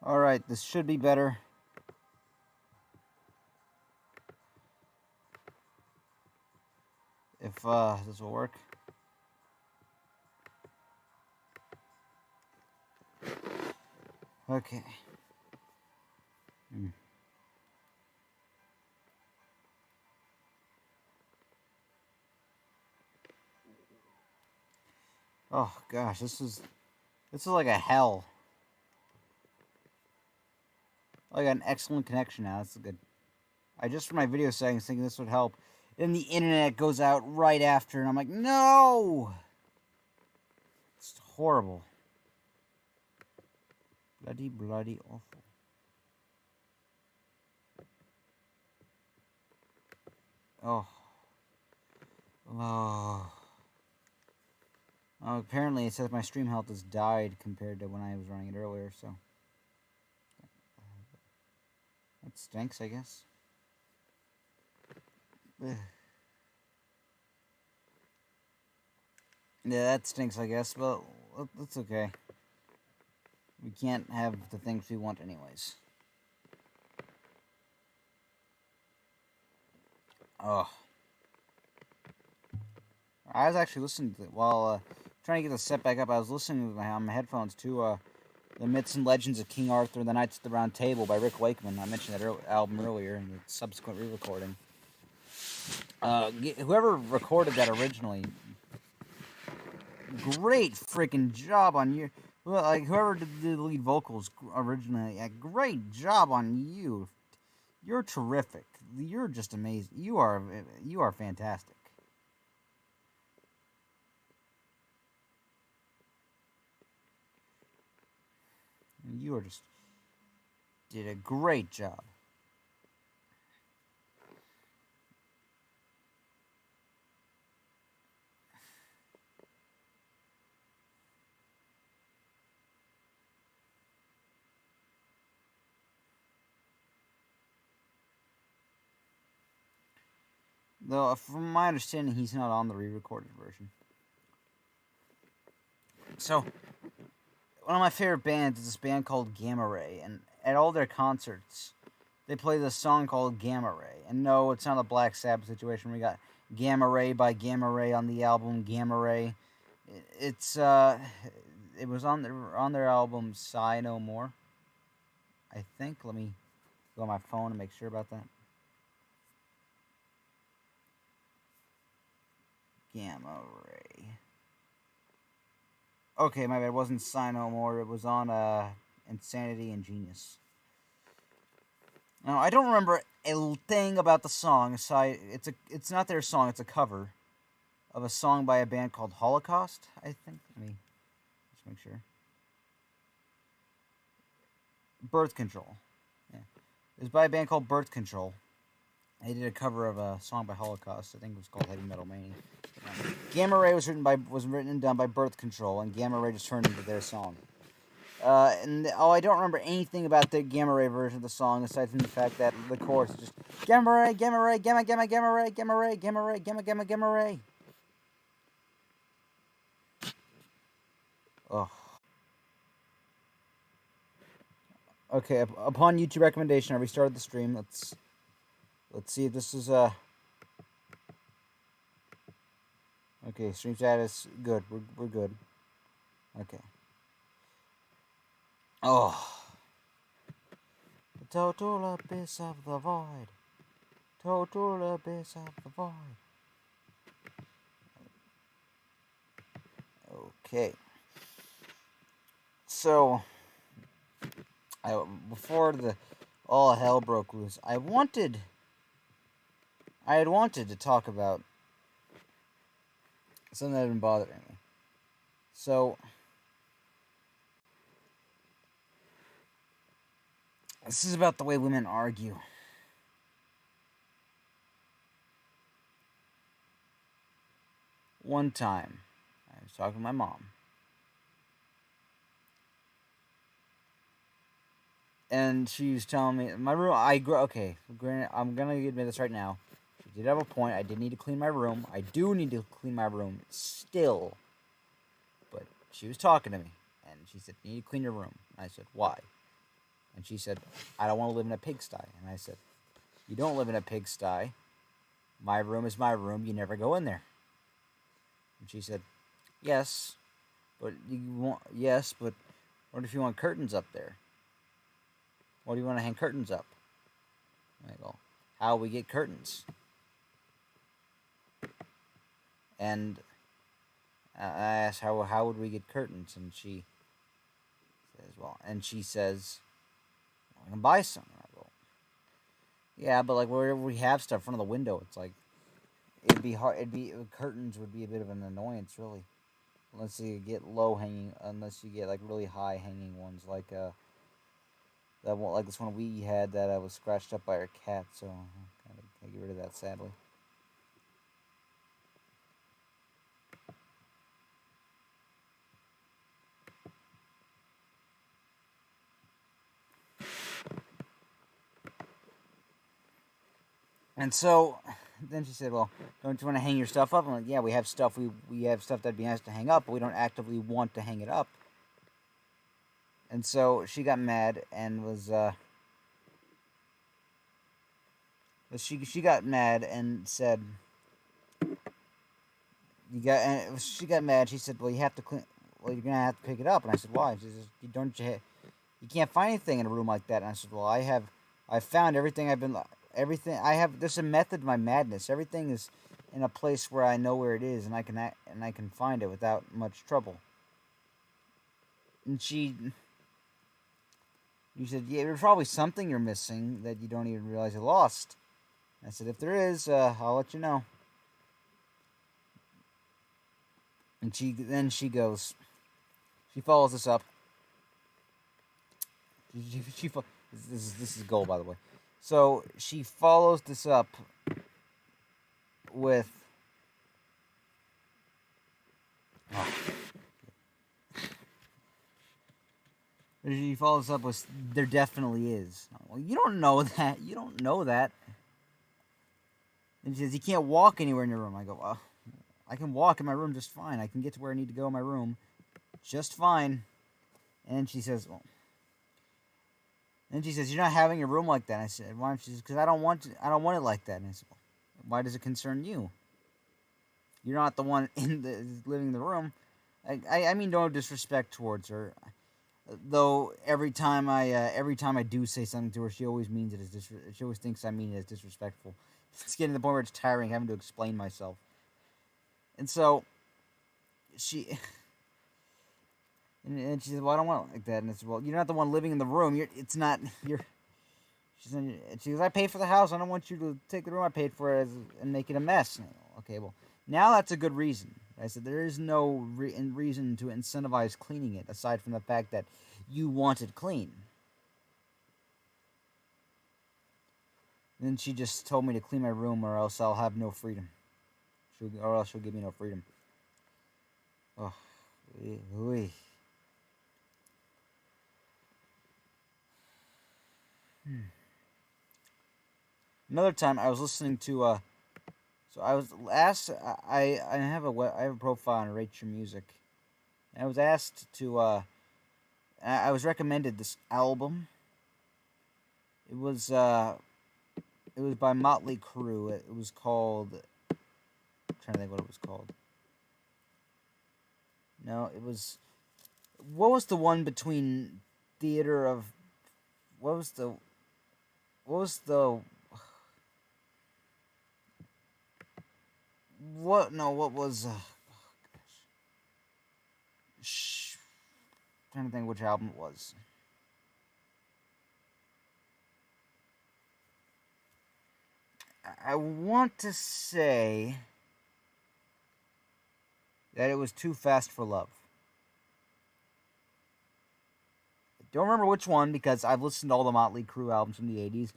Alright, this should be better. If this will work. Okay. Oh gosh, this is like a hell. I got an excellent connection now. That's good. I just for my video settings thinking this would help. Then the internet goes out right after, and I'm like, no! It's horrible. Bloody awful. Oh. Oh. Oh, apparently it says my stream health has died compared to when I was running it earlier, so. That stinks, I guess. Ugh. Yeah, that stinks, I guess, but that's okay. We can't have the things we want anyways. Oh. I was actually listening to it while trying to get the set back up. I was listening with on my headphones to The Myths and Legends of King Arthur and the Knights of the Round Table by Rick Wakeman. I mentioned that album earlier in the subsequent re-recording. Whoever recorded that originally, great freaking job on you. Well, like whoever did the lead vocals originally, great job on you. You're terrific. You're just amazing. You are fantastic. You just did a great job. Though, from my understanding, he's not on the re-recorded version. So, one of my favorite bands is this band called Gamma Ray, and at all their concerts, they play this song called Gamma Ray. And no, it's not a Black Sabbath situation. We got Gamma Ray by Gamma Ray on the album Gamma Ray. It was on their album Sigh No More, I think. Let me go on my phone and make sure about that. Gamma Ray. Okay, my bad. It wasn't Sigh No More. It was on Insanity and Genius. Now, I don't remember a thing about the song. It's not their song. It's a cover of a song by a band called Holocaust, I think. Let me just make sure. Birth Control. Yeah. It was by a band called Birth Control. They did a cover of a song by Holocaust. I think it was called Heavy Metal Mania. Gamma Ray was written and done by Birth Control, and Gamma Ray just turned into their song. I don't remember anything about the Gamma Ray version of the song aside from the fact that the chorus is just Gamma Ray, Gamma Ray, Gamma Gamma Gamma Ray, Gamma Ray, Gamma Ray, Gamma Gamma Gamma Ray. Ugh. Okay, upon YouTube recommendation, I restarted the stream. Let's see if this is Okay, stream status good. We're good. Okay. Oh. The total abyss of the void. Total abyss of the void. Okay. So, before all hell broke loose, I had wanted to talk about something that had been bothering me. So, this is about the way women argue. One time, I was talking to my mom. And she was telling me, my room, okay, granted, I'm going to admit this right now. She did have a point. I did need to clean my room. I do need to clean my room still. But she was talking to me. And she said, you need to clean your room. And I said, why? And she said, I don't want to live in a pigsty. And I said, you don't live in a pigsty. My room is my room. You never go in there. And she said, yes, but what if you want curtains up there? What do you want to hang curtains up? And I go, how we get curtains? And I asked, how would we get curtains? And she says, I can buy some. And I go, yeah, but like wherever we have stuff in front of the window, it's like it'd be hard. Curtains would be a bit of an annoyance, really, unless you get unless you get like really high hanging ones, like this one we had that was scratched up by our cat. So I gotta get rid of that, sadly. And so then she said, well, don't you want to hang your stuff up? I'm like, yeah, we have stuff. We have stuff that'd be nice to hang up, but we don't actively want to hang it up. And so she got mad and was she got mad and said she got mad. She said, well, you have to clean. Well, you're gonna have to pick it up. And I said, why? She says, you can't find anything in a room like that. And I said, well, I've found everything. There's a method to my madness. Everything is in a place where I know where it is, and I can find it without much trouble. And you said, yeah, there's probably something you're missing that you don't even realize you lost. I said, if there is, I'll let you know. And she follows this up. This is gold, by the way. So she follows this up with. She follows up with, there definitely is. Well, you don't know that. You don't know that. And she says, you can't walk anywhere in your room. I go, well, I can walk in my room just fine. I can get to where I need to go in my room just fine. And she says, well. And she says, you're not having a room like that. And I said, why? She says, because I don't want it like that. And I said, well, why does it concern you? You're not the one living in the room. I mean no disrespect towards her. Though every time I do say something to her, she always means it as she always thinks I mean it as disrespectful. It's getting to the point where it's tiring having to explain myself. And so she said, well, I don't want it like that. And I said, well, you're not the one living in the room. She says, I paid for the house. I don't want you to take the room I paid for and make it a mess. And I go, okay, well, now that's a good reason. I said, there is no reason to incentivize cleaning it, aside from the fact that you want it clean. And then she just told me to clean my room, or else I'll have no freedom. Or else she'll give me no freedom. Oh, oui. Another time, I was listening to so I was asked. I have a profile on Rate Your Music. And I was asked to. I was recommended this album. It was by Motley Crue. It was called. I'm trying to think what it was called. No, it was. What was the one between Theater of? What was the? What? No, what was? Trying to think which album it was. I want to say that it was Too Fast for Love. I don't remember which one because I've listened to all the Motley Crue albums from the 80s.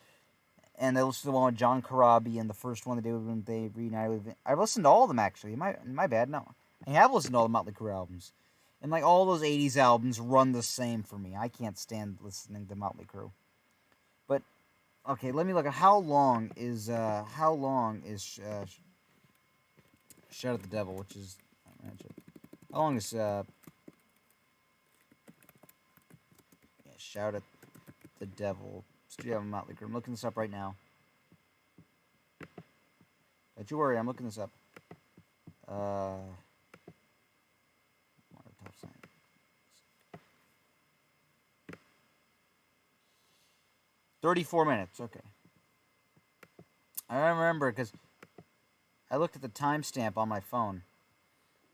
And I listened to the one with John Corabi and the first one they did when they reunited. I've listened to all of them, actually. My bad, no. I have listened to all the Motley Crue albums. And like all those 80s albums run the same for me. I can't stand listening to Motley Crue. But, okay, let me look at how long is Shout at the Devil, which is... How long is... Shout at the Devil. Street album Motley Crue. I'm looking this up right now. Don't you worry, I'm looking this up. Top sign. 34 minutes. Okay. I remember because I looked at the timestamp on my phone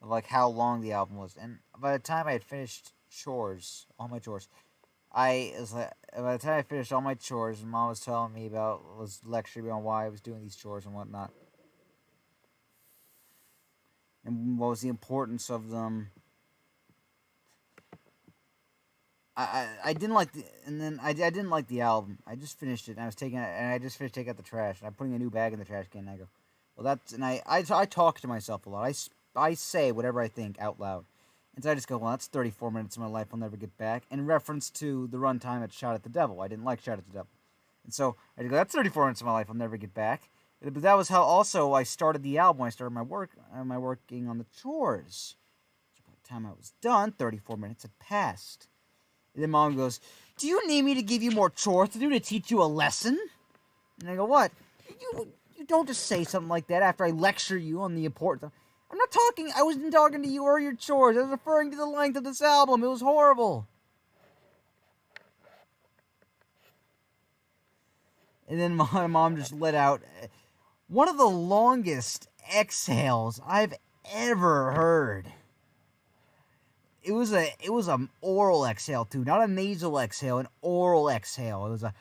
of like how long the album was, and by the time I had finished all my chores, by the time I finished all my chores, and Mom was lecturing me on why I was doing these chores and whatnot, and what was the importance of them. I didn't like I didn't like the album. I just finished it, and I just finished taking out the trash, and I'm putting a new bag in the trash can, and I go, well, I talk to myself a lot. I say whatever I think out loud. And so I just go, well, that's 34 minutes of my life I'll never get back. In reference to the runtime at Shout at the Devil. I didn't like Shout at the Devil. And so I go, that's 34 minutes of my life I'll never get back. But that was how also I started the album. I started my working on the chores. So by the time I was done, 34 minutes had passed. And then Mom goes, do you need me to give you more chores to do to teach you a lesson? And I go, what? You don't just say something like that after I lecture you on the importance. I wasn't talking to you or your chores. I was referring to the length of this album. It was horrible. And then my mom just let out one of the longest exhales I've ever heard. It was an oral exhale too, not a nasal exhale, an oral exhale. It was a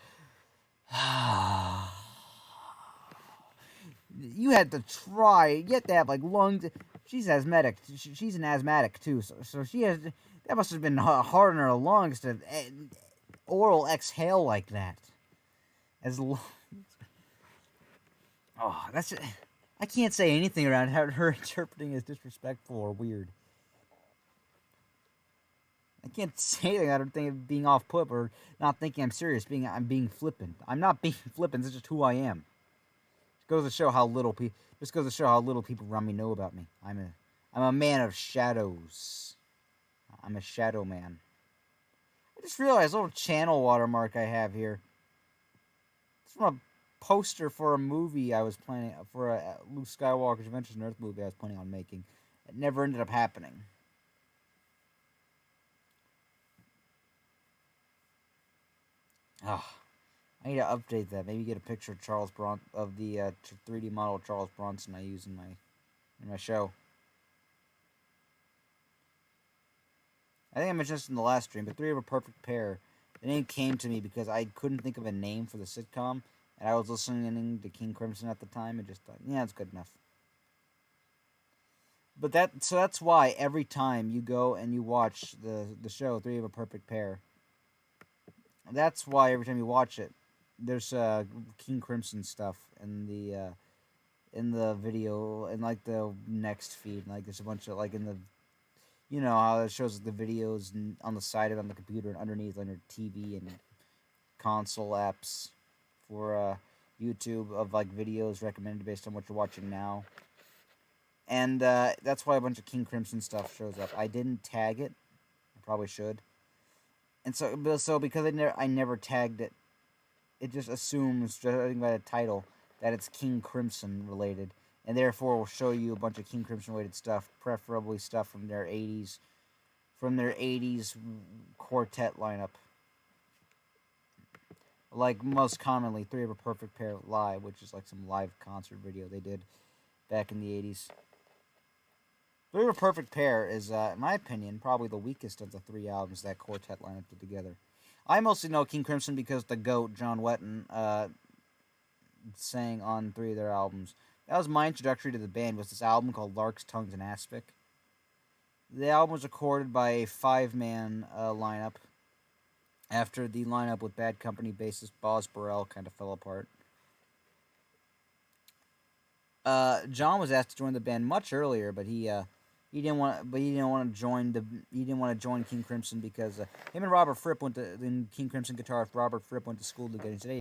you had to try. You had to have like lungs. She's asthmatic. She's an asthmatic too. So she has. That must have been hard on her lungs to oral exhale like that. That's. I can't say anything around her interpreting as disrespectful or weird. I can't say anything out of think of being off put or not thinking I'm serious. I'm being flippant. I'm not being flippant. It's just who I am. Just goes to show how little people around me know about me. I'm a man of shadows. I'm a shadow man. I just realized a little channel watermark I have here. It's from a poster for a movie I was planning for a Luke Skywalker's Adventures in Earth movie I was planning on making. It never ended up happening. Oh, I need to update that. Maybe get a picture of of the 3D model of Charles Bronson I use in my show. I think I mentioned this in the last stream, but Three of a Perfect Pair. The name came to me because I couldn't think of a name for the sitcom, and I was listening to King Crimson at the time, and just thought, yeah, it's good enough. But that's why every time you go and you watch the show Three of a Perfect Pair, that's why every time you watch it, there's King Crimson stuff in the video and like the next feed. Like there's a bunch of like in the, you know how it shows the videos on the side of it on the computer and underneath on your TV and console apps for YouTube of like videos recommended based on what you're watching now. And that's why a bunch of King Crimson stuff shows up. I didn't tag it. I probably should. And so because I never tagged it, it just assumes, judging by the title, that it's King Crimson related, and therefore will show you a bunch of King Crimson related stuff, preferably stuff from their 80s quartet lineup. Like most commonly, Three of a Perfect Pair Live, which is like some live concert video they did back in the 80s. Three of a Perfect Pair is, in my opinion, probably the weakest of the three albums that quartet lineup put together. I mostly know King Crimson because the GOAT, John Wetton, sang on 3 of their albums. That was my introductory to the band, was this album called Larks, Tongues, and Aspic. The album was recorded by a 5-man lineup after the lineup with Bad Company bassist Boz Burrell kind of fell apart. John was asked to join the band much earlier, but he didn't want to join King Crimson because him and Robert Fripp King Crimson guitarist Robert Fripp went to school together. He said, hey,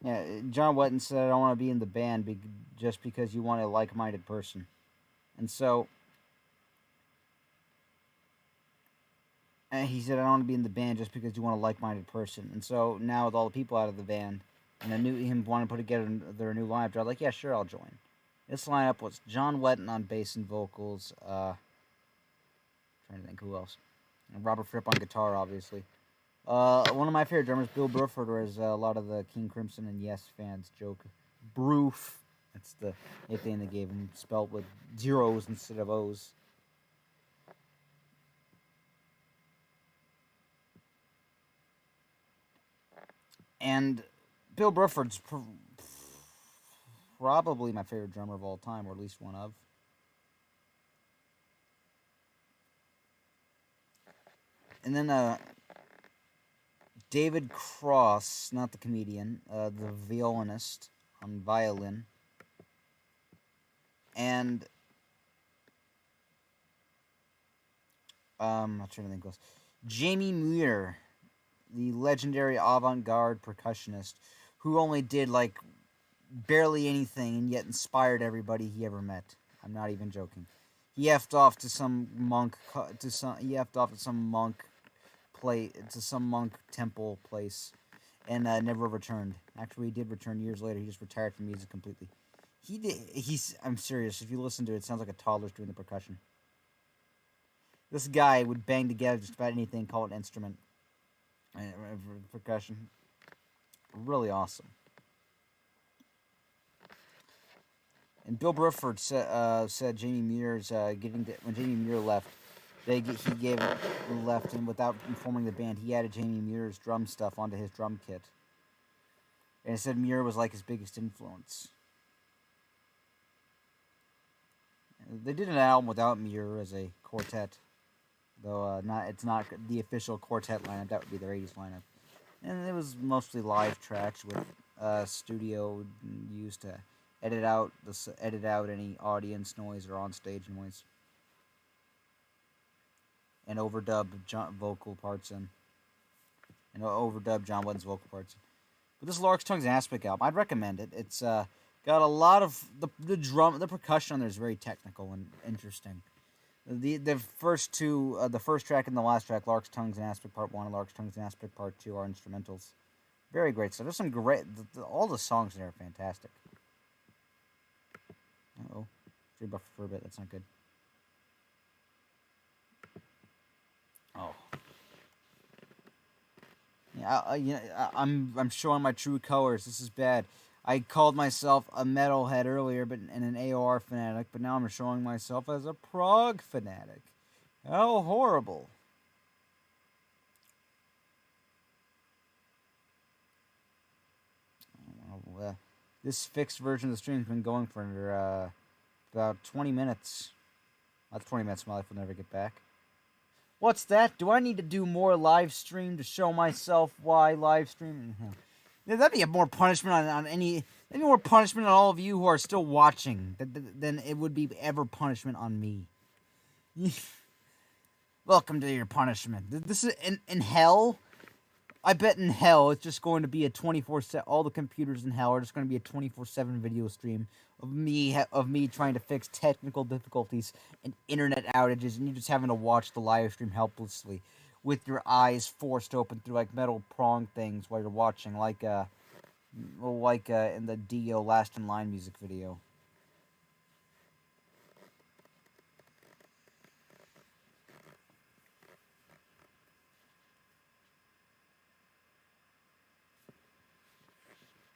yeah, John Wetton said, I don't want to be in the band just because you want a like-minded person. And so And he said, "I don't want to be in the band just because you want a like-minded person." And so now with all the people out of the band, and I knew him wanting to put together their new lineup, I was like, "Yeah, sure, I'll join." This lineup was John Wetton on bass and vocals. Trying to think who else. And Robert Fripp on guitar, obviously. One of my favorite drummers, Bill Bruford, was a lot of the King Crimson and Yes fans joke. Broof. That's the nickname they gave him, spelled with zeros instead of O's. And Bill Bruford's probably my favorite drummer of all time, or at least one of. And then David Cross, not the comedian, the violinist on violin. And I'm trying to think else. Jamie Muir, the legendary avant-garde percussionist, who only did like barely anything and yet inspired everybody he ever met. I'm not even joking. He effed off to some monk temple place, and never returned. Actually, he did return years later. He just retired from music completely. I'm serious. If you listen to it, it sounds like a toddler's doing the percussion. This guy would bang together just about anything, call it an instrument. Percussion. Really awesome. And Bill Bruford said Jamie Muir's when Jamie Muir left, he left, and without informing the band, he added Jamie Muir's drum stuff onto his drum kit. And he said Muir was like his biggest influence. They did an album without Muir as a quartet, though it's not the official quartet lineup. That would be their '80s lineup, and it was mostly live tracks with studio used to edit out any audience noise or onstage noise, and overdub vocal parts in, and overdub John Wetton's vocal parts. But this Lark's Tongues and Aspic album, I'd recommend it. It's got a lot of the percussion on there is very technical and interesting. The first two, the first track and the last track, Lark's Tongues and Aspic Part 1 and Lark's Tongues and Aspic Part 2 are instrumentals. Very great stuff. There's some great, all the songs there are fantastic. Uh-oh. Free buffer for a bit, that's not good. Oh. Yeah, I'm showing my true colors. This is bad. I called myself a metalhead earlier, and an AOR fanatic, but now I'm showing myself as a prog fanatic. How horrible! Well, this fixed version of the stream has been going for about 20 minutes. That's 20 minutes. My life will never get back. What's that? Do I need to do more live stream to show myself why live stream? Yeah, that'd be more punishment on any. That'd be more punishment on all of you who are still watching than it would be ever punishment on me. Welcome to your punishment. This is in hell. I bet in hell it's just going to be a 24/7. All the computers in hell are just going to be a 24/7 video stream of me trying to fix technical difficulties and internet outages, and you just having to watch the live stream helplessly with your eyes forced open through like metal prong things while you're watching, like in the Dio Last in Line music video.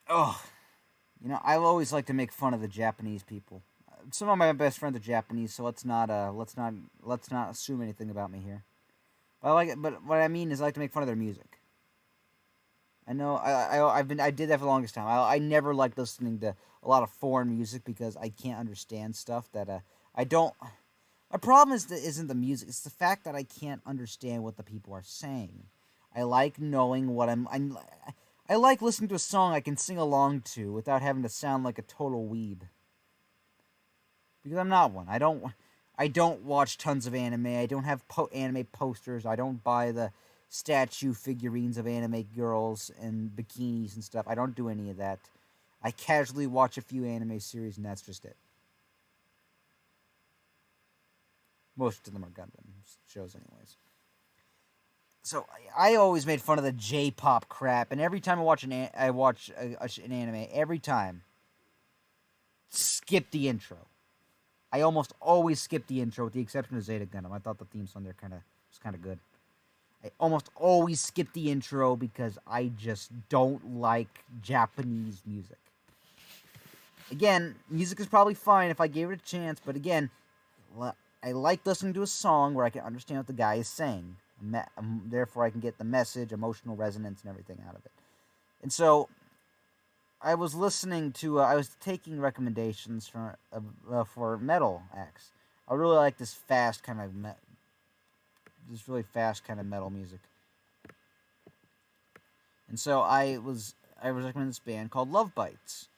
Oh, I always like to make fun of the Japanese people. Some of my best friends are Japanese, so let's not assume anything about me here. But I like it. But what I mean is, I like to make fun of their music. I know I did that for the longest time. I never liked listening to a lot of foreign music because I can't understand stuff that I don't. My problem isn't the music; it's the fact that I can't understand what the people are saying. I like knowing what I like listening to a song I can sing along to without having to sound like a total weeb. Because I'm not one. I don't watch tons of anime. I don't have anime posters. I don't buy the statue figurines of anime girls and bikinis and stuff. I don't do any of that. I casually watch a few anime series, and that's just it. Most of them are Gundam shows, anyways. So I always made fun of the J-pop crap, and every time I watch an anime, every time skip the intro. I almost always skip the intro, with the exception of Zeta Gundam. I thought the theme song there was kind of good. I almost always skip the intro because I just don't like Japanese music. Again, music is probably fine if I gave it a chance, but again, I like listening to a song where I can understand what the guy is saying. Therefore, I can get the message, emotional resonance, and everything out of it. And so, I was listening to, I was taking recommendations for Metal X. I really like this fast kind of, this really fast kind of metal music. And so I was recommending this band called Love Bites.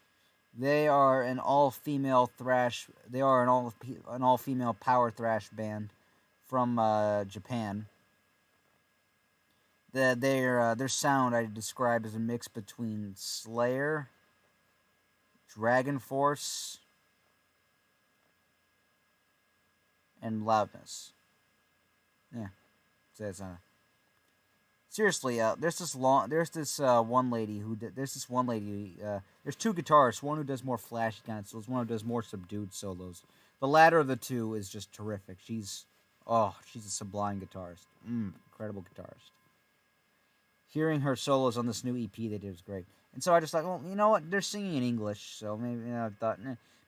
They are an all-female thrash. They are an all-female power thrash band from Japan. Their sound I describe as a mix between Slayer, Dragon Force, and Loudness. Yeah, so that's seriously. There's this one lady there's two guitarists. One who does more flashy kind of solos. One who does more subdued solos. The latter of the two is just terrific. She's a sublime guitarist. Incredible guitarist. Hearing her solos on this new EP they did was great. And so I just thought, well, you know what? They're singing in English, so maybe I thought,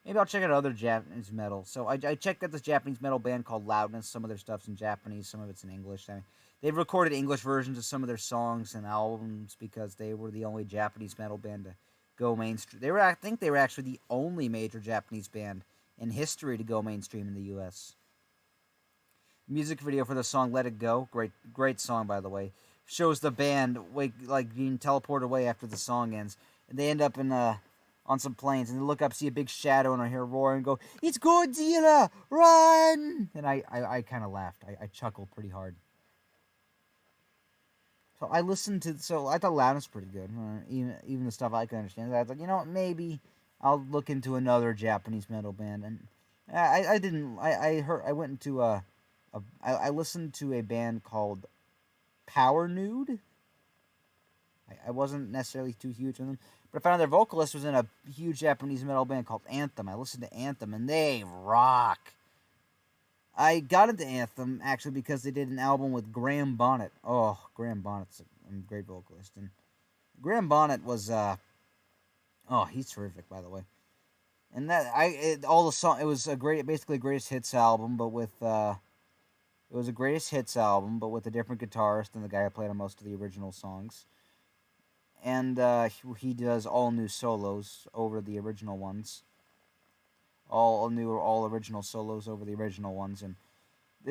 maybe I'll check out other Japanese metal. So I checked out this Japanese metal band called Loudness. Some of their stuff's in Japanese, some of it's in English. I mean, they've recorded English versions of some of their songs and albums because they were the only Japanese metal band to go mainstream. I think they were actually the only major Japanese band in history to go mainstream in the U.S. Music video for the song "Let It Go," great song by the way, shows the band being teleported away after the song ends, and they end up on some planes, and they look up, see a big shadow, and I hear a roar and go, "It's Godzilla! Run!" And I kind of laughed. I chuckled pretty hard. So I thought Loudness was pretty good, even the stuff I could understand. I was like, you know what, maybe I'll look into another Japanese metal band, and I didn't. I listened to a band called Power Nude. I wasn't necessarily too huge on them, but I found their vocalist was in a huge Japanese metal band called Anthem. I listened to Anthem, and they rock. I got into Anthem, actually, because they did an album with Graham Bonnet. Oh, Graham Bonnet's a great vocalist. And Graham Bonnet was, he's terrific, by the way. And it was basically a greatest hits album, but with, it was a greatest hits album, but with a different guitarist than the guy who played on most of the original songs. And he does all new solos over the original ones. All original solos over the original ones, and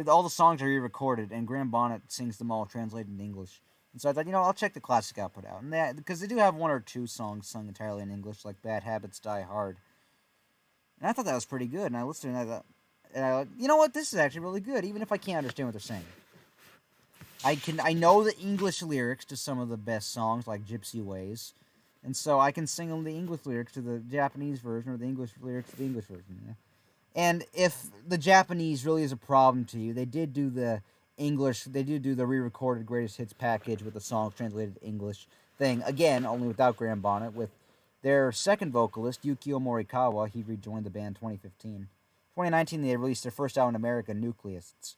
all the songs are re-recorded, and Graham Bonnet sings them all translated into English. And so I thought, I'll check the classic output out, and because they do have one or two songs sung entirely in English, like "Bad Habits Die Hard," and I thought that was pretty good. And I listened to it, and I thought, you know what, this is actually really good, even if I can't understand what they're saying. I know the English lyrics to some of the best songs, like "Gypsy Ways." And so I can sing them the English lyrics to the Japanese version, or the English lyrics to the English version. Yeah? And if the Japanese really is a problem to you, they did do the re-recorded greatest hits package with the songs translated to English thing. Again, only without Graham Bonnet, with their second vocalist, Yukio Morikawa. He rejoined the band in 2015. 2019, they released their first album in America, Nucleists.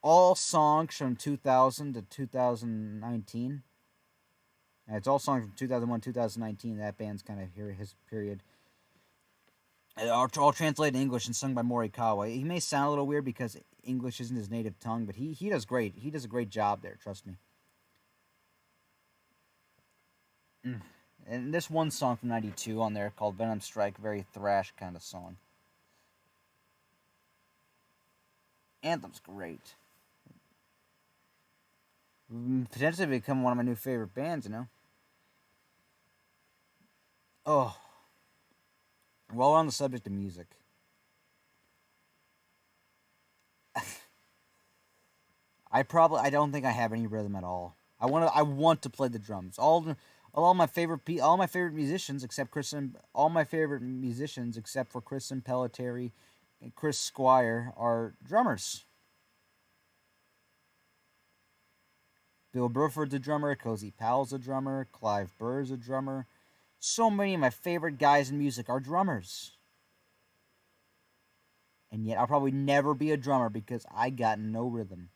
All songs from 2000 to 2019. And it's all songs from 2001, 2019. That band's kind of his period. All translated in English and sung by Morikawa. He may sound a little weird because English isn't his native tongue, but he does great. He does a great job there, trust me. And there's one song from 92 on there called Venom Strike, very thrash kind of song. Anthem's great. Potentially become one of my new favorite bands, Oh. While we're on the subject of music. I don't think I have any rhythm at all. I want to play the drums. All my favorite musicians except for Chris Impellitteri and Chris Squire are drummers. Bill Bruford's a drummer. Cozy Powell's a drummer. Clive Burr's a drummer. So many of my favorite guys in music are drummers. And yet I'll probably never be a drummer because I got no rhythm.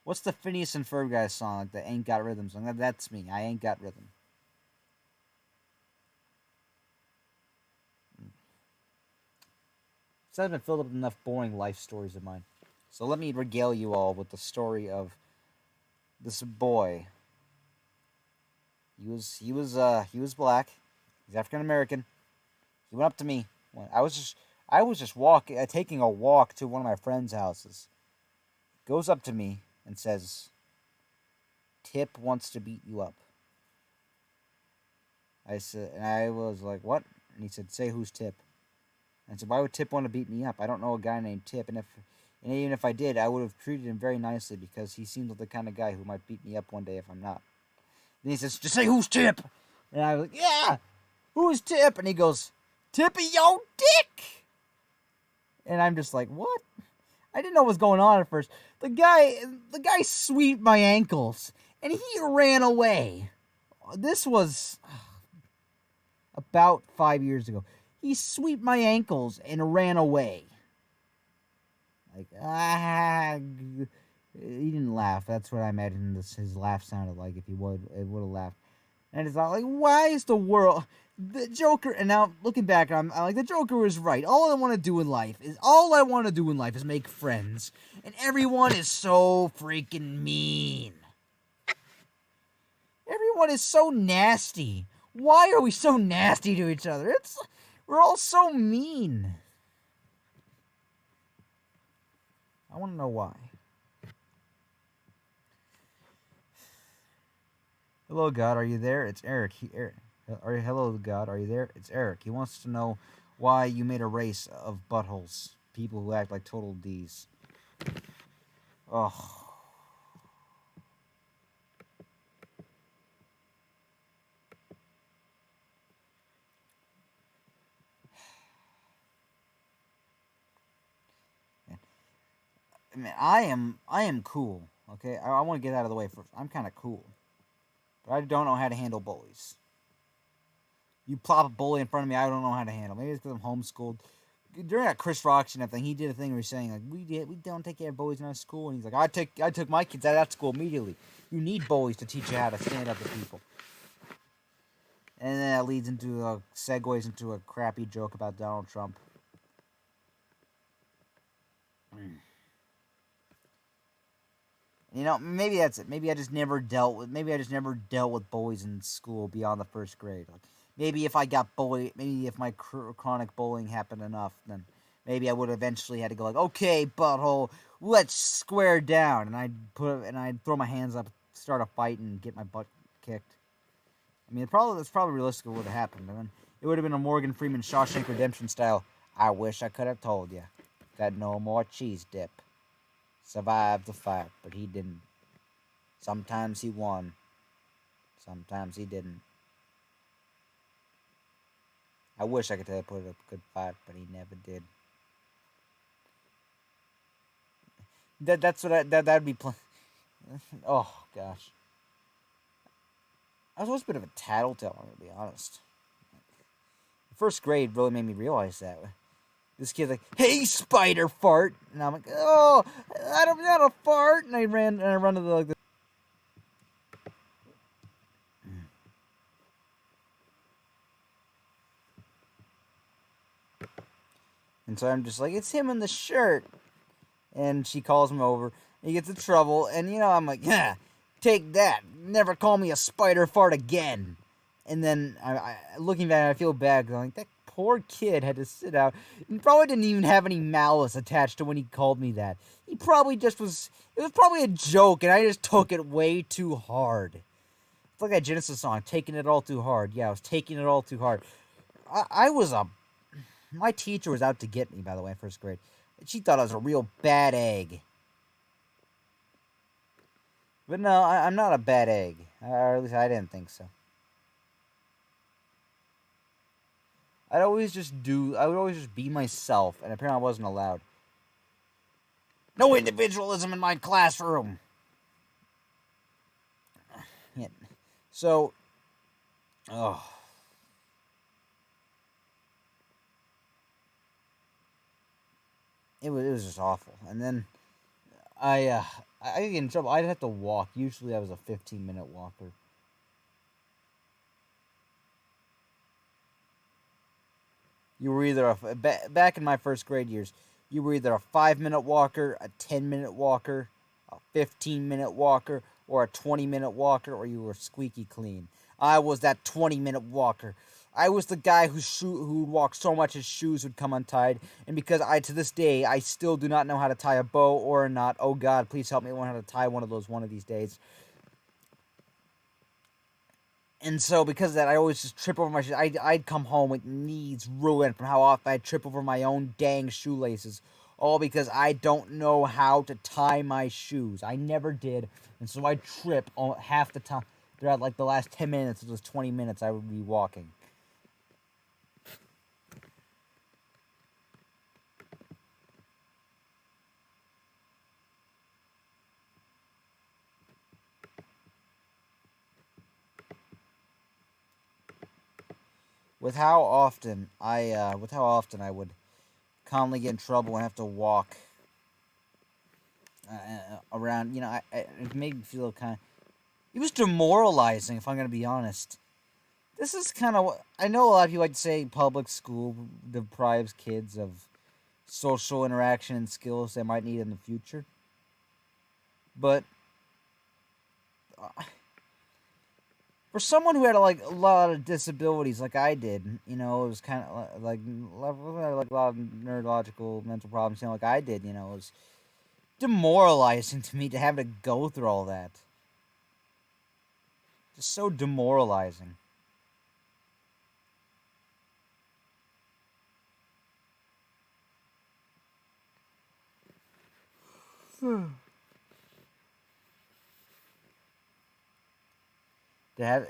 What's the Phineas and Ferb guy's song? Like the Ain't Got Rhythm song? That's me. I ain't got rhythm. So I've been filled up with enough boring life stories of mine. So let me regale you all with the story of this boy. He was black. He's African American. He went up to me. I was just taking a walk to one of my friends' houses. Goes up to me and says, "Tip wants to beat you up." I said, and I was like, "What?" And he said, "Say who's Tip." And I said, "Why would Tip want to beat me up? I don't know a guy named Tip, and even if I did, I would have treated him very nicely because he seems like the kind of guy who might beat me up one day if I'm not." And he says, "Just say who's Tip." And I was like, "Yeah, who's Tip?" And he goes, "Tippy, yo, dick." And I'm just like, "What?" I didn't know what was going on at first. The guy sweeped my ankles, and he ran away. This was about 5 years ago. He sweeped my ankles and ran away. Like, he didn't laugh. That's what I imagined his laugh sounded like if he would have laughed. And it's not like, why is the world... The Joker, and now looking back, I'm like, the Joker was right. All I want to do in life is make friends. And everyone is so freaking mean. Everyone is so nasty. Why are we so nasty to each other? We're all so mean. I want to know why. Hello, God, are you there? It's Eric. Hello, God, are you there? It's Eric. He wants to know why you made a race of buttholes. People who act like total D's. Oh. I mean, I am cool, okay? I want to get out of the way first. I'm kind of cool. But I don't know how to handle bullies. You plop a bully in front of me, I don't know how to handle. Maybe it's because I'm homeschooled. During that Chris Rock thing, he did a thing where he's saying, like, we don't take care of bullies in our school. And he's like, I took my kids out of that school immediately. You need bullies to teach you how to stand up to people. And then that segues into a crappy joke about Donald Trump. You know, maybe that's it. Maybe I just never dealt with bullies in school beyond the first grade. Like, maybe if I got bullied, maybe if my chronic bullying happened enough, then maybe I would eventually had to go like, "Okay, butthole, let's square down," and I'd throw my hands up, start a fight, and get my butt kicked. I mean, that's probably realistic what would have happened. I mean, it would have been a Morgan Freeman Shawshank Redemption style. "I wish I could have told you. Got no more cheese dip. Survived the fight, but he didn't. Sometimes he won. Sometimes he didn't. I wish I could tell you put up a good fight, but he never did." That'd be oh gosh. I was always a bit of a tattletale, I'm gonna be honest. First grade really made me realize that. This kid's like, "Hey, spider fart," and I'm like, "Oh, I'm not a fart," and I run to the And so I'm just like, "It's him in the shirt," and she calls him over. He gets in trouble, and I'm like, "Yeah, take that! Never call me a spider fart again." And then looking back, I feel bad going, that poor kid had to sit out and probably didn't even have any malice attached to when he called me that. He probably it was probably a joke, and I just took it way too hard. It's like that Genesis song, "Taking It All Too Hard." Yeah, I was taking it all too hard. My teacher was out to get me, by the way, in first grade. She thought I was a real bad egg. But no, I'm not a bad egg. Or at least I didn't think so. I would always just be myself, and apparently I wasn't allowed. "No individualism in my classroom." Yeah. So, oh, it was just awful. And then I uh, I get in trouble. I'd have to walk. Usually, I was a 15-minute walker. You were either back in my first grade years. You were either a 5-minute walker, a 10-minute walker, a 15-minute walker, or a 20-minute walker, or you were squeaky clean. I was that 20-minute walker. I was the guy who walked so much his shoes would come untied, and because to this day I still do not know how to tie a bow or a knot. Oh God, please help me learn how to tie one of those one of these days. And so, because of that, I always just trip over my shoes. I'd come home with knees ruined from how often I'd trip over my own dang shoelaces. All because I don't know how to tie my shoes. I never did. And so I trip half the time. Throughout like the last 10 minutes of those 20 minutes I would be walking. With how often I would commonly get in trouble and have to walk around, it made me feel kind of. It was demoralizing, if I'm going to be honest. This is kind of. I know a lot of people like to say public school deprives kids of social interaction and skills they might need in the future. But for someone who had like a lot of disabilities, like I did, it was kind of like a lot of neurological mental problems, like I did, it was demoralizing to me to have to go through all that. Just so demoralizing. To have,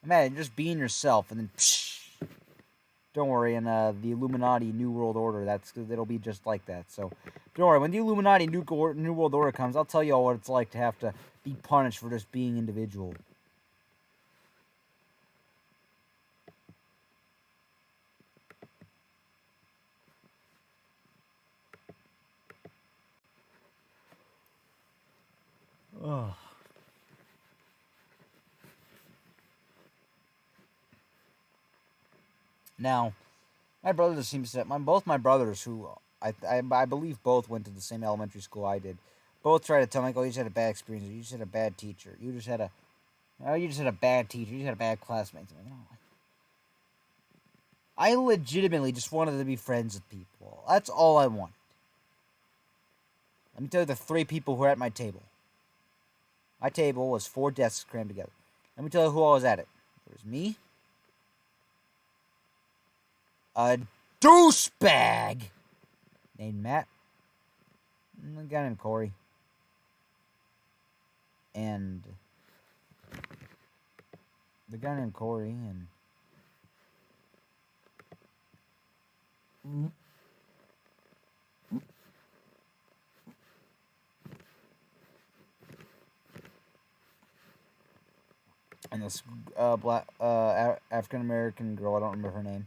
imagine just being yourself and then, don't worry. In the Illuminati New World Order, it'll be just like that. So, don't worry. When the Illuminati New World Order comes, I'll tell you all what it's like to have to be punished for just being individual. Oh. Now, my brother seems to both my brothers, who I believe both went to the same elementary school I did, both try to tell me, "Oh, you just had a bad experience. You just had a bad teacher. You just had a bad teacher. You just had a bad classmate." I'm like, I legitimately just wanted to be friends with people. That's all I wanted. Let me tell you the three people who were at my table. My table was 4 desks crammed together. Let me tell you who all was at it. There was me, a douchebag named Matt, and a guy named Corey, and the guy named Corey, and this black African American girl. I don't remember her name.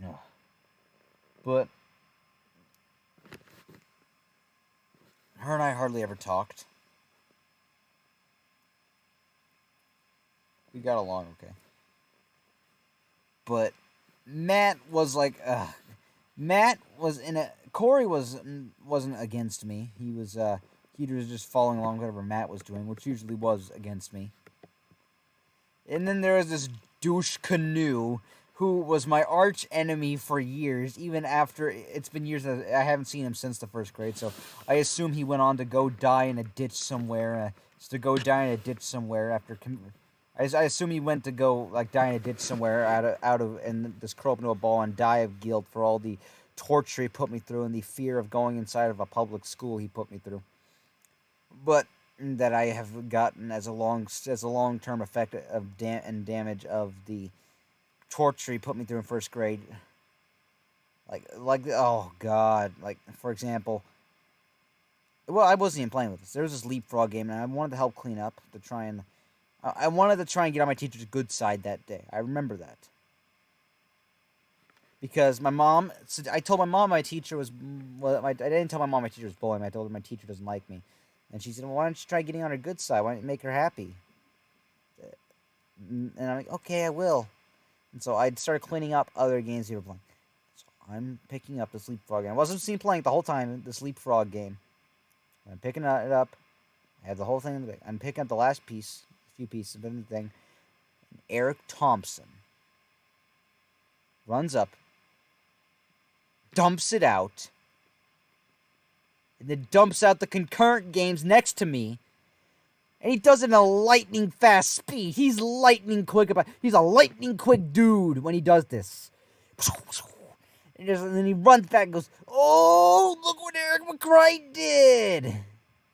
No, but her and I hardly ever talked. We got along okay. But Matt was like, Matt was in a. Corey wasn't against me. He was just following along whatever Matt was doing, which usually was against me. And then there was this douche canoe who was my arch enemy for years, even after it's been years that I haven't seen him since the first grade. So I assume he went on to go die in a ditch somewhere. After. I assume he went to go like die in a ditch somewhere out of and just curl up into a ball and die of guilt for all the torture he put me through and the fear of going inside of a public school he put me through. But that I have gotten as a long term effect of and damage of the torture he put me through in first grade. Like oh God, like for example, Well, I wasn't even playing with this. There was this leapfrog game, and I wanted to help clean up to try and. I wanted to try and get on my teacher's good side that day. I remember that. Because my mom, I told my mom my teacher was, well, I didn't tell my mom my teacher was bullying me. I told her my teacher doesn't like me. And she said, well, why don't you try getting on her good side? Why don't you make her happy? And I'm like, okay, I will. And so I started cleaning up other games he were playing. So I'm picking up this leapfrog game. I wasn't seen playing it the whole time, this leapfrog game. I'm picking it up. I have the whole thing in the bag. I'm picking up the last piece, a few pieces of the thing. And Eric Thompson runs up, dumps it out, and then dumps out the concurrent games next to me. And he does it in a lightning fast speed. He's lightning quick he's a lightning quick dude when he does this. And then he runs back and goes, oh, look what Eric McCry did.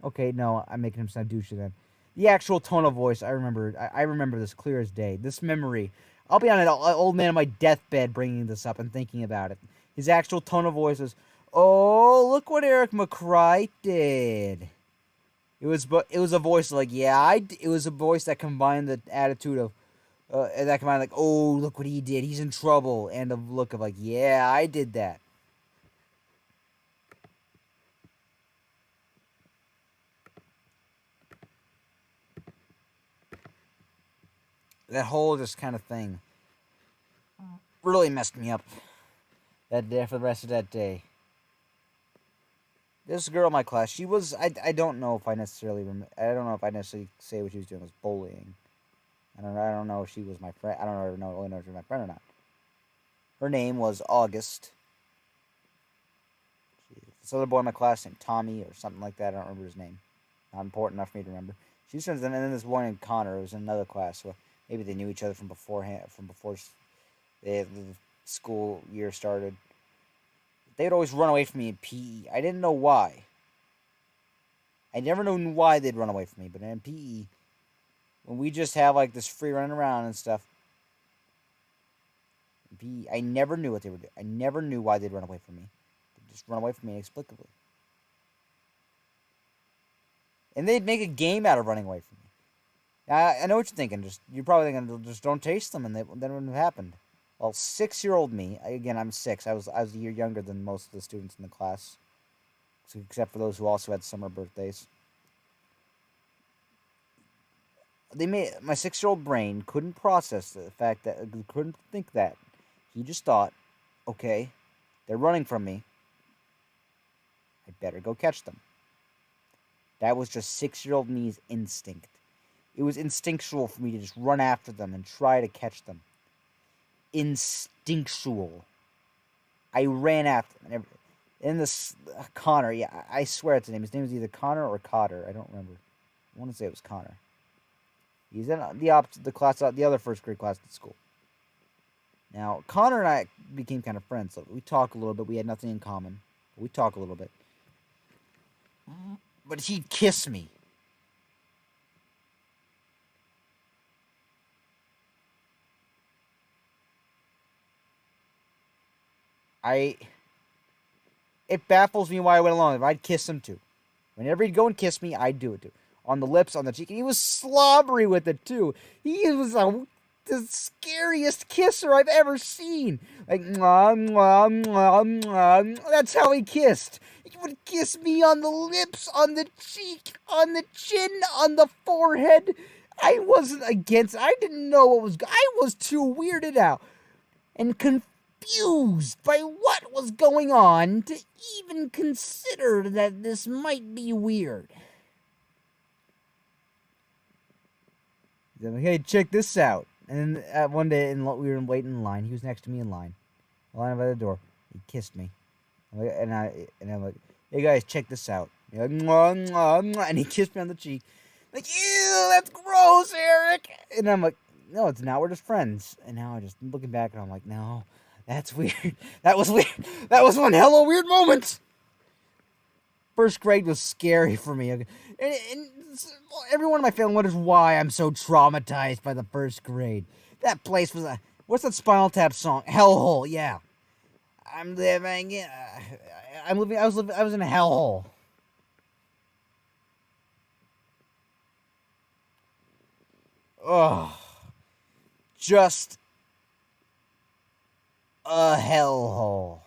Okay, no, I'm making him sound douchey then. The actual tone of voice, I remember this clear as day. This memory. I'll be on an old man on my deathbed bringing this up and thinking about it. His actual tone of voice was, oh, look what Eric McCry did. It was a voice like, yeah, it was a voice that combined the attitude of, that combined like, oh, look what he did, he's in trouble, and the look of like, yeah, I did that. That whole just kind of thing really messed me up that day for the rest of that day. This girl in my class, she was, I don't know if I necessarily say what she was doing was bullying. I don't know if she was my friend. I don't really know if she was my friend or not. Her name was August. This other boy in my class named Tommy or something like that. I don't remember his name. Not important enough for me to remember. She's friends, and then this boy named Connor. It was in another class. So maybe they knew each other from before the school year started. They'd always run away from me in PE. I didn't know why. I never knew why they'd run away from me, but in PE, when we just have like this free running around and stuff, in PE, I never knew what they were doing. I never knew why they'd run away from me. They'd just run away from me inexplicably. And they'd make a game out of running away from me. Now, I know what you're thinking. You're probably thinking, just don't chase them, and then it wouldn't have happened. Well, 6-year-old me, again, I'm 6. I was a year younger than most of the students in the class, except for those who also had summer birthdays. My 6-year-old brain couldn't process the fact that, couldn't think that. He just thought, okay, they're running from me. I better go catch them. That was just 6-year-old me's instinct. It was instinctual for me to just run after them and try to catch them. Instinctual. I ran after him. And this Connor, yeah, I swear it's his name. His name was either Connor or Cotter. I don't remember. I want to say it was Connor. He's in the other first grade class at school. Now, Connor and I became kind of friends. So we talk a little bit. We had nothing in common. But we talk a little bit. But he'd kiss me. It baffles me why I went along. If I'd kiss him too. Whenever he'd go and kiss me, I'd do it too. On the lips, on the cheek. And he was slobbery with it too. He was the scariest kisser I've ever seen. Like, mwah, mwah, mwah, mwah. That's how he kissed. He would kiss me on the lips, on the cheek, on the chin, on the forehead. I didn't know what was, I was too weirded out and confused by what was going on to even consider that this might be weird. Hey, check this out. And then one day, we were waiting in line. He was next to me in line by the door. He kissed me, and I'm like, "Hey guys, check this out." Like, mwah, mwah, mwah, and he kissed me on the cheek. Like, ew, that's gross, Eric. And I'm like, no, it's not. We're just friends. And now I just looking back, and I'm like, no, that's weird. That was weird. That was one hella weird moment. First grade was scary for me. And everyone in my family wonders why I'm so traumatized by the first grade. That place was what's that Spinal Tap song? Hellhole, yeah. I was in a hellhole. ugh, just a hellhole.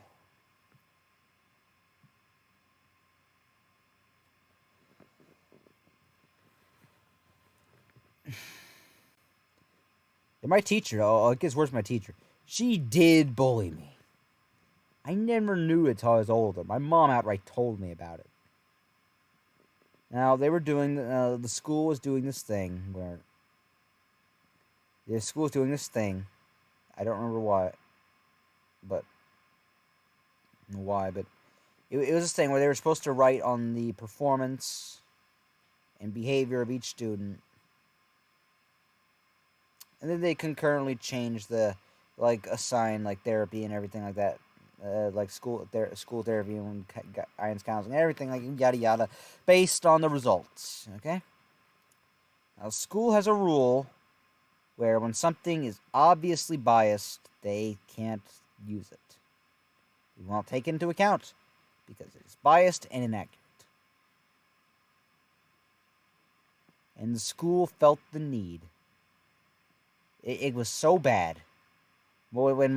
And my teacher, it gets worse. My teacher, she did bully me. I never knew it till I was older. My mom outright told me about it. Now they were doing the school was doing this thing where the school was doing this thing. I don't remember why, but it was this thing where they were supposed to write on the performance and behavior of each student, and then they concurrently change the assign therapy and everything like that. Like school therapy and guidance counseling, everything like yada yada, based on the results. Okay. Now, school has a rule where when something is obviously biased, they can't use it. We won't take it into account because it is biased and inaccurate. And the school felt the need. It was so bad. Well, when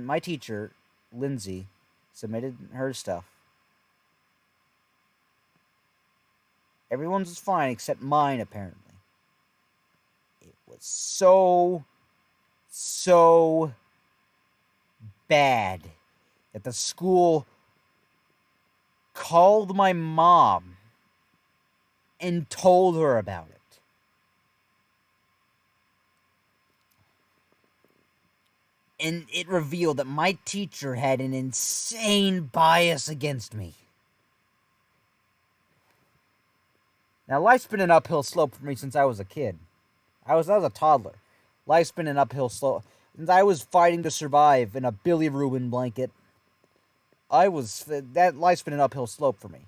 my teacher Lindsay submitted her stuff, everyone's was fine except mine, apparently. It was so bad that the school called my mom and told her about it. And it revealed that my teacher had an insane bias against me. Now, life's been an uphill slope for me since I was a kid. I was a toddler. Life's been an uphill slope. Since I was fighting to survive in a bilirubin blanket, that life's been an uphill slope for me.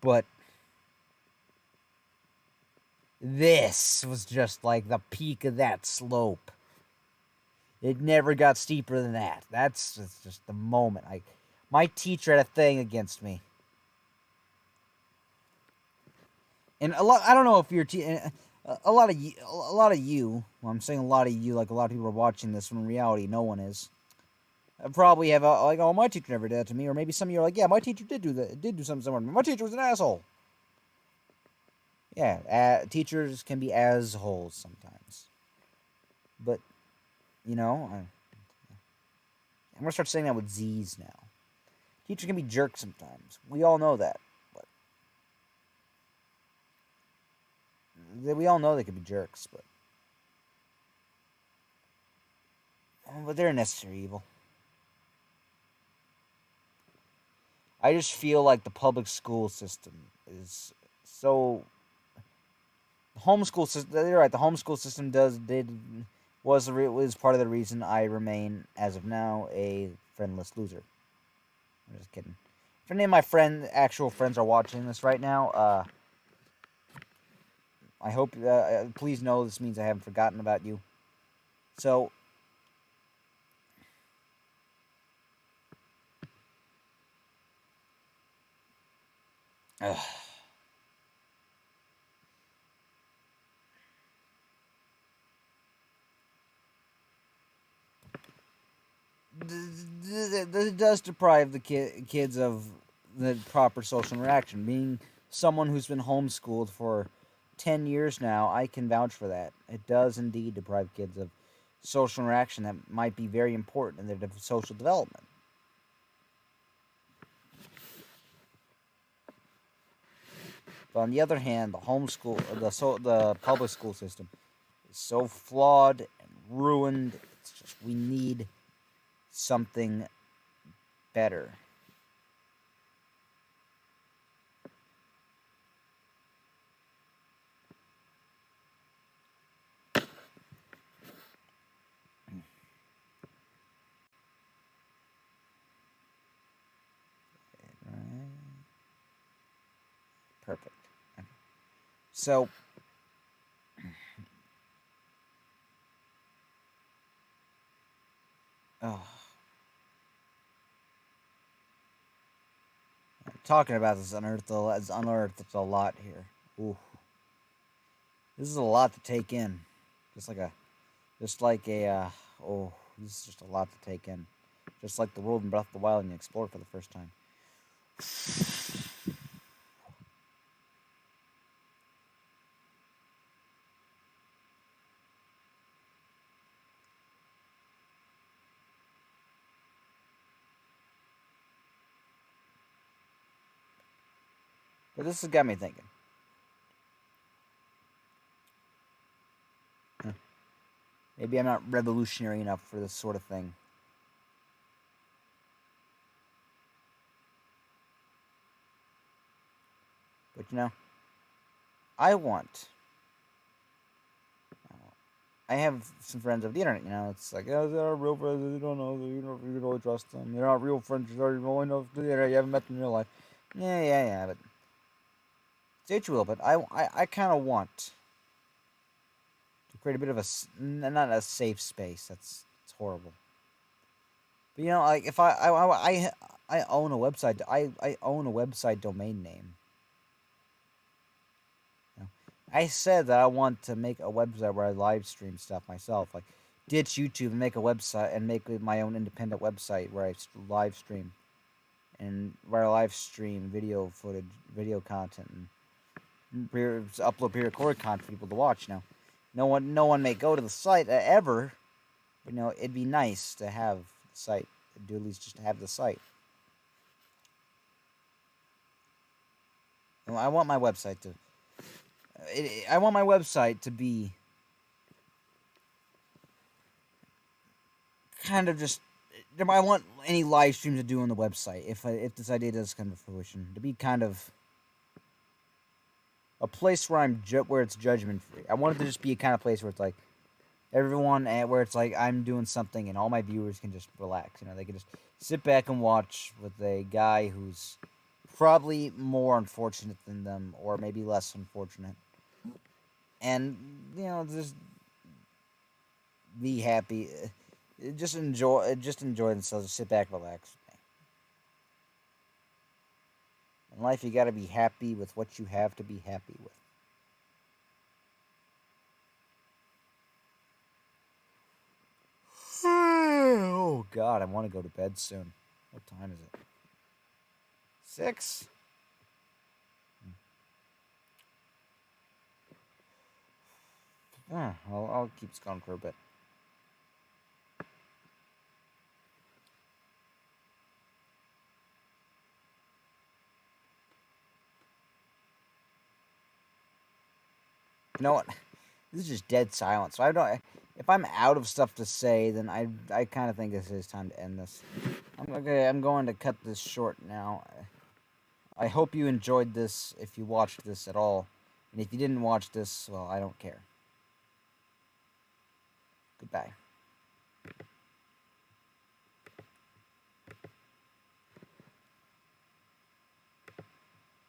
But this was just like the peak of that slope. It never got steeper than that. That's just the moment. My teacher had a thing against me. And I don't know if you're a lot of you. Well, I'm saying a lot of you, like a lot of people are watching this when in reality no one is. I probably have oh, my teacher never did that to me, or maybe some of you are like, yeah, my teacher did do that, did do something similar. My teacher was an asshole. Yeah, teachers can be assholes sometimes, but I'm gonna start saying that with Z's now. Teachers can be jerks sometimes. We all know that. We all know they can be jerks, but they're a necessary evil. I just feel like the public school system is so. Homeschool system. You're right. The homeschool system was part of the reason I remain, as of now, a friendless loser. I'm just kidding. If any of my actual friends are watching this right now, I hope, please know this means I haven't forgotten about you. So, this does deprive the kids of the proper social interaction. Being someone who's been homeschooled for 10 years now, I can vouch for that. It does indeed deprive kids of social interaction that might be very important in their social development. But on the other hand, the public school system is so flawed and ruined. It's just we need something better. Perfect. Okay. So, talking about this unearthed a lot here. Ooh. This is a lot to take in. Just like this is just a lot to take in. Just like the world in Breath of the Wild, and you explore it for the first time. But this has got me thinking. Maybe I'm not revolutionary enough for this sort of thing. But I want. I have some friends of the internet. It's like, oh, they're real friends. You don't know. You don't really trust them. They're not real friends. You're only know the internet. You haven't met them in real life. Yeah. But say what you will. But I kind of want to create a bit of not a safe space. It's horrible. But like if I own a website. I own a website domain name. I said that I want to make a website where I live stream stuff myself, like ditch YouTube and make a website and make my own independent website where I live stream and where I live stream video footage, video content, and upload pre-recorded content for people to watch. Now, no one may go to the site ever, but it'd be nice to have the site. Do at least just have the site. I want my website to. I want my website to be kind of just. I want any live streams to do on the website if this idea does come to fruition, to be kind of a place where where it's judgment free. I want it to just be a kind of place where it's like everyone where it's like I'm doing something and all my viewers can just relax. They can just sit back and watch with a guy who's probably more unfortunate than them, or maybe less unfortunate. And just be happy, just enjoy themselves, sit back, relax. In life, you got to be happy with what you have to be happy with. Oh God, I want to go to bed soon. What time is it? 6. I'll keep this going for a bit. You know what? This is just dead silence. So I don't. If I'm out of stuff to say, then I kind of think this is time to end this. I'm going to cut this short now. I hope you enjoyed this. If you watched this at all, and if you didn't watch this, well, I don't care. Goodbye.